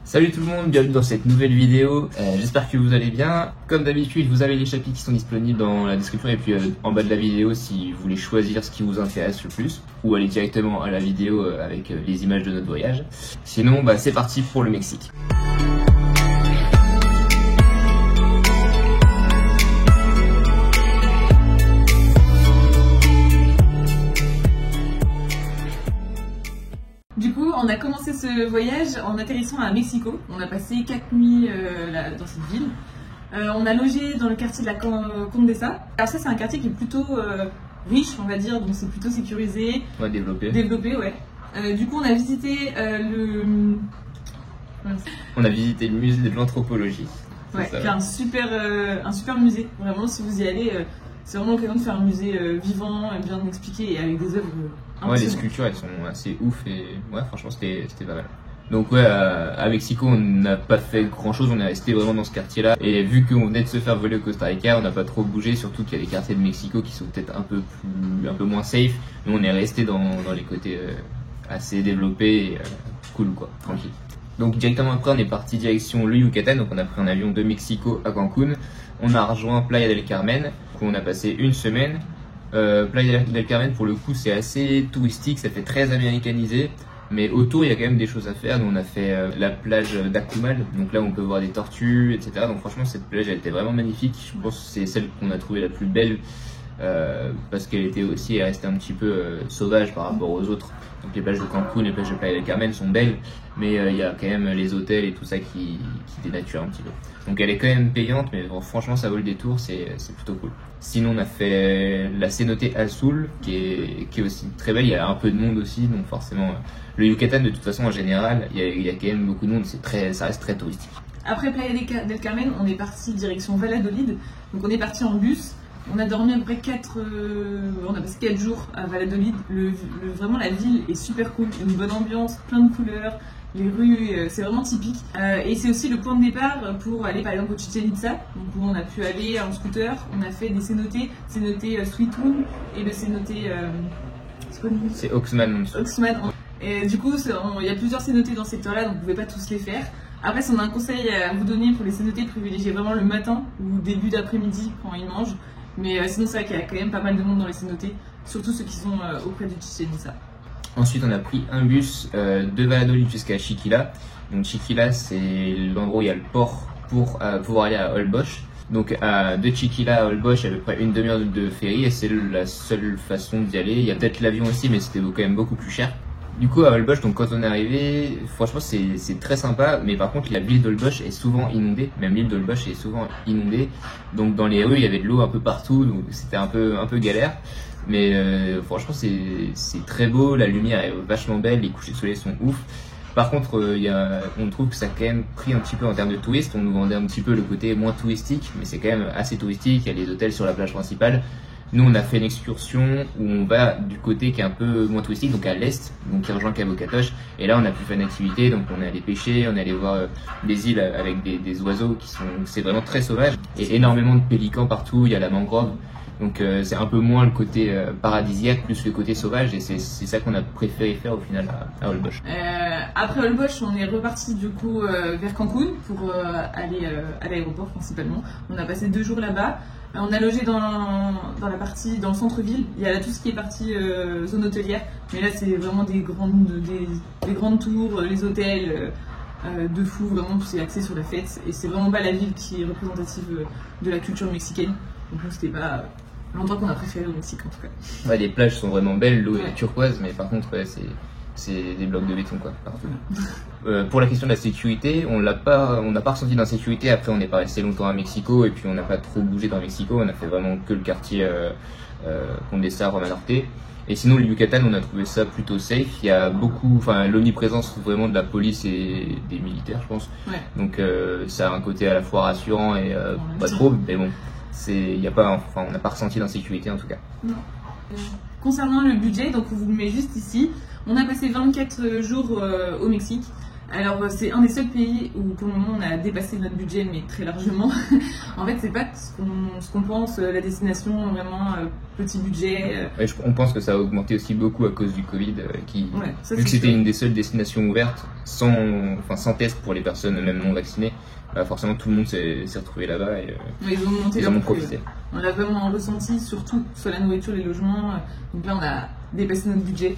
Salut tout le monde, bienvenue dans cette nouvelle vidéo, j'espère que vous allez bien. Comme d'habitude, vous avez les chapitres qui sont disponibles dans la description et puis en bas de la vidéo si vous voulez choisir ce qui vous intéresse le plus ou aller directement à la vidéo avec les images de notre voyage. Sinon, c'est parti pour le Mexique. Du coup, on a commencé ce voyage en atterrissant à Mexico. On a passé 4 nuits dans cette ville. On a logé dans le quartier de la Condesa. Alors ça, c'est un quartier qui est plutôt riche, on va dire, donc c'est plutôt sécurisé. Ouais, développé. Développé, ouais. Du coup, on a visité On a visité le musée de l'anthropologie. Ouais, qui est un super musée. Vraiment, si vous y allez, c'est vraiment l'occasion de faire un musée vivant, bien expliqué et avec des œuvres. Ouais, les sculptures elles sont assez ouf et ouais, franchement c'était pas mal. Donc ouais, à Mexico on n'a pas fait grand chose, on est resté vraiment dans ce quartier là et vu qu'on venait de se faire voler au Costa Rica, on n'a pas trop bougé, surtout qu'il y a des quartiers de Mexico qui sont peut-être un peu moins safe. Nous on est resté dans les côtés assez développés et cool quoi, tranquille. Donc directement après on est parti direction le Yucatan, donc on a pris un avion de Mexico à Cancun. On a rejoint Playa del Carmen où on a passé une semaine. Playa del Carmen pour le coup c'est assez touristique, ça fait très américanisé, mais autour il y a quand même des choses à faire. Nous on a fait la plage d'Acumal, donc là on peut voir des tortues, etc. Donc franchement cette plage elle était vraiment magnifique, je pense que c'est celle qu'on a trouvée la plus belle parce qu'elle était aussi restée un petit peu sauvage par rapport aux autres. Donc les plages de Cancun, les plages de Playa del Carmen sont belles, mais il y a quand même les hôtels et tout ça qui dénaturent un petit peu. Donc elle est quand même payante, mais bon, franchement ça vaut le détour, c'est plutôt cool. Sinon on a fait la Cenote Azul qui est aussi très belle, il y a un peu de monde aussi, donc forcément le Yucatan de toute façon en général, il y a quand même beaucoup de monde, ça reste très touristique. Après Playa del Carmen, on est parti direction Valladolid, donc on est parti en bus. On a dormi à peu près on a passé 4 jours à Valladolid. Vraiment la ville est super cool, une bonne ambiance, plein de couleurs, les rues, c'est vraiment typique. Et c'est aussi le point de départ pour aller par exemple au Chichén Itzá, donc où on a pu aller en scooter. On a fait des cénotes Sweet Moon et le cénote... c'est Oxman. Et du coup, il y a plusieurs cénotes dans ce secteur-là, donc vous ne pouvez pas tous les faire. Après, si on a un conseil à vous donner pour les cénotes, privilégiez vraiment le matin ou début d'après-midi quand ils mangent. Mais sinon, c'est vrai qu'il y a quand même pas mal de monde dans les cénotes, surtout ceux qui sont auprès du Chichén Itzá. Ensuite, on a pris un bus de Valladolid jusqu'à Chiquila. Donc Chiquila, c'est l'endroit où il y a le port pour pouvoir aller à Holbox. Donc de Chiquila à Holbox, il y a à peu près une demi-heure de ferry et c'est la seule façon d'y aller. Il y a peut-être l'avion aussi, mais c'était quand même beaucoup plus cher. Du coup à Holbox, donc quand on est arrivé, franchement c'est très sympa, mais par contre la ville d'Holbox est souvent inondée, même l'île d'Holbox est souvent inondée, donc dans les rues il y avait de l'eau un peu partout, donc c'était un peu galère, mais franchement c'est très beau, la lumière est vachement belle, les couchers de soleil sont ouf. Par contre on trouve que ça a quand même pris un petit peu en termes de touristes, on nous vendait un petit peu le côté moins touristique, mais c'est quand même assez touristique, il y a les hôtels sur la plage principale. Nous on a fait une excursion où on va du côté qui est un peu moins touristique, donc à l'est, donc qui rejoint Cabo Catoche, et là on a pu faire une activité, donc on est allé pêcher, on est allé voir des îles avec des oiseaux c'est vraiment très sauvage, et énormément de pélicans partout, il y a la mangrove, donc c'est un peu moins le côté paradisiaque, plus le côté sauvage, et c'est ça qu'on a préféré faire au final à Holbox. Après Holbox, on est reparti du coup vers Cancun pour aller à l'aéroport principalement. On a passé 2 jours là-bas. On a logé dans le centre-ville. Il y a là tout ce qui est partie zone hôtelière, mais là c'est vraiment des grandes tours, les hôtels de fou, vraiment c'est axé sur la fête et c'est vraiment pas la ville qui est représentative de la culture mexicaine. Donc c'était pas l'endroit qu'on a préféré au Mexique en tout cas. Ouais, les plages sont vraiment belles, l'eau est turquoise, mais par contre c'est des blocs de béton quoi partout. Pour la question de la sécurité, on n'a pas ressenti d'insécurité. Après on n'est pas resté longtemps à Mexico et puis on n'a pas trop bougé dans Mexico, on a fait vraiment que le quartier Condesa, Roma Norte. Et sinon le Yucatan on a trouvé ça plutôt safe, il y a l'omniprésence vraiment de la police et des militaires je pense. Ouais. Donc ça a un côté à la fois rassurant et pas trop, mais bon on n'a pas ressenti d'insécurité en tout cas. Non. Concernant le budget, donc on vous le met juste ici, on a passé 24 jours au Mexique. Alors c'est un des seuls pays où pour le moment on a dépassé notre budget mais très largement. En fait c'est pas ce qu'on pense, la destination vraiment petit budget. Ouais, on pense que ça a augmenté aussi beaucoup à cause du Covid Ouais, ça, vu que c'était sûr. une des seules destinations ouvertes sans test pour les personnes même non vaccinées, bah forcément tout le monde s'est retrouvé là-bas et Ouais, ils ont monté ils leur en ont prix, profité. On l'a vraiment ressenti surtout sur la nourriture, les logements. Donc là on a dépassé notre budget.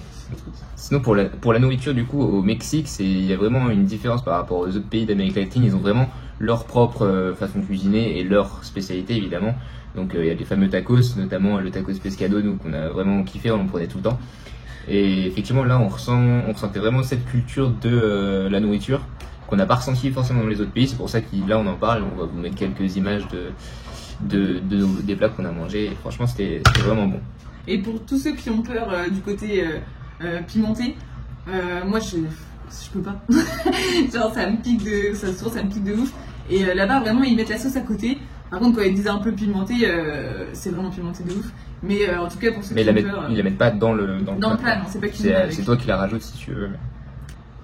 Sinon pour la nourriture du coup au Mexique, il y a vraiment une différence par rapport aux autres pays d'Amérique latine. Ils ont vraiment leur propre façon de cuisiner et leur spécialité évidemment. Donc il y a les fameux tacos, notamment le tacos pescado, nous qu'on a vraiment kiffé, on en prenait tout le temps. Et effectivement là on ressentait vraiment cette culture de la nourriture qu'on n'a pas ressenti forcément dans les autres pays. C'est pour ça que là on en parle, on va vous mettre quelques images des plats qu'on a mangés. Et franchement c'était vraiment bon. Et pour tous ceux qui ont peur du côté pimenté, moi je peux pas. Genre ça me pique de ouf. Et là-bas vraiment ils mettent la sauce à côté. Par contre quand ils disent un peu pimenté, c'est vraiment pimenté de ouf. Mais en tout cas pour ceux qui ont peur, ils la mettent pas dans le plat, non, c'est pas cuisiné avec. C'est toi qui la rajoutes si tu veux.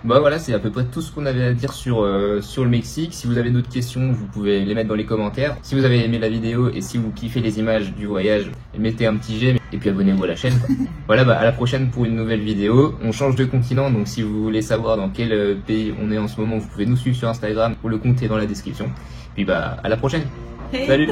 Bah voilà, c'est à peu près tout ce qu'on avait à dire sur le Mexique. Si vous avez d'autres questions, vous pouvez les mettre dans les commentaires. Si vous avez aimé la vidéo et si vous kiffez les images du voyage, mettez un petit j'aime et puis abonnez-vous à la chaîne, quoi. Voilà, bah à la prochaine pour une nouvelle vidéo. On change de continent, donc si vous voulez savoir dans quel pays on est en ce moment, vous pouvez nous suivre sur Instagram. Le compte est dans la description. Puis bah à la prochaine. Hey. Salut.